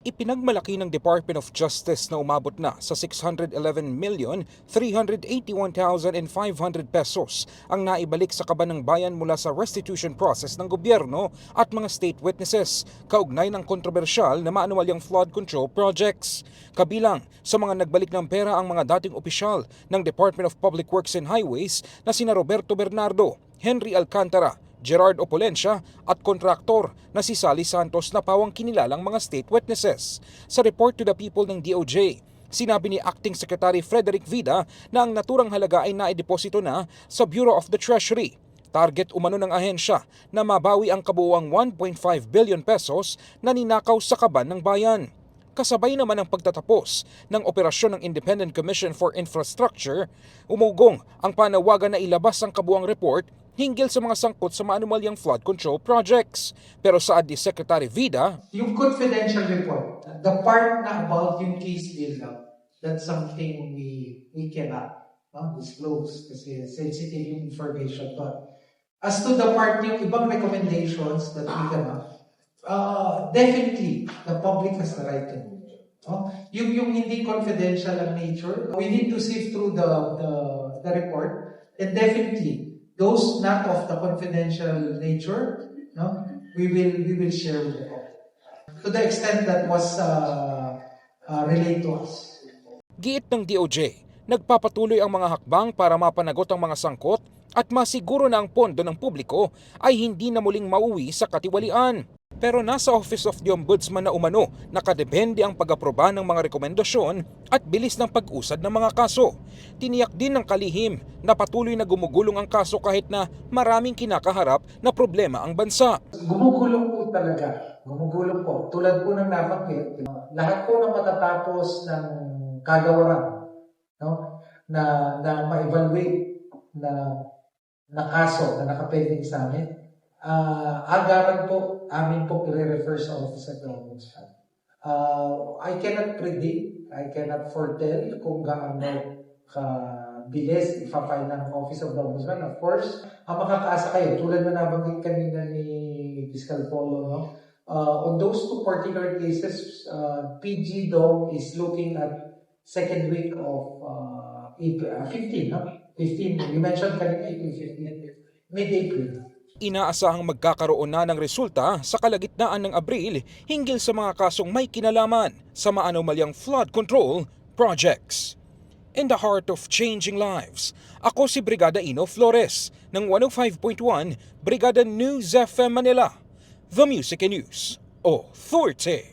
Ipinagmalaki ng Department of Justice na umabot na sa 611,381,500 pesos ang naibalik sa kaban ng bayan mula sa restitution process ng gobyerno at mga state witnesses kaugnay ng kontrobersyal na maanuwalyang flood control projects. Kabilang sa mga nagbalik ng pera ang mga dating opisyal ng Department of Public Works and Highways na sina Roberto Bernardo, Henry Alcantara, Gerard Opolencia at kontraktor na si Sally Santos na pawang kinilalang mga state witnesses. Sa report to the people ng DOJ, sinabi ni Acting Secretary Frederick Vida na ang naturang halaga ay naideposito na sa Bureau of the Treasury. Target umano ng ahensya na mabawi ang kabuuang 1.5 billion pesos na ninakaw sa kaban ng bayan. Kasabay naman ang pagtatapos ng operasyon ng Independent Commission for Infrastructure, umugong ang panawagan na ilabas ang kabuuang report hinggil sa mga sangkot sa maanumalyang flood control projects. Pero saad ni Secretary Vida, yung confidential report, the part na about yung case build-up, that's something we cannot disclose kasi sensitive yung information. But as to the part yung ibang recommendations that we can definitely the public has the right to know. Yung hindi confidential ang nature, we need to sift through the report, and definitely those not of the confidential nature, we will share with the public to the extent that was relayed to us. Giit ng DOJ, nagpapatuloy ang mga hakbang para mapanagot ang mga sangkot at masiguro na ang pondo ng publiko ay hindi na muling mauwi sa katiwalian. Pero nasa Office of the Ombudsman na umano nakadepende ang pag-aproba ng mga rekomendasyon at bilis ng pag-usad ng mga kaso. Tiniyak din ng kalihim na patuloy na gumugulong ang kaso kahit na maraming kinakaharap na problema ang bansa. Gumugulong po talaga. Gumugulong po. Tulad po ng nabanggit, lahat po ng matatapos ng kagawaran na ma-evaluate na kaso na nakapending sa amin, agaran po amin po i-refer sa Office of the Ombudsman. I cannot predict, I cannot foretell kung gaano kabilis ipa-file ng Office of the Ombudsman. Of course, ang makakaasa kayo, tulad na nabanggit kanina ni Fiscal Polo, on those two particular cases, PG daw is looking at second week of April, 15. You mentioned kanina April 15, mid-April. Inaasahang magkakaroon na ng resulta sa kalagitnaan ng Abril hinggil sa mga kasong may kinalaman sa maanumalyang flood control projects. In the heart of changing lives, ako si Brigada Ino Flores ng 105.1 Brigada News FM Manila, The Music and News Authority.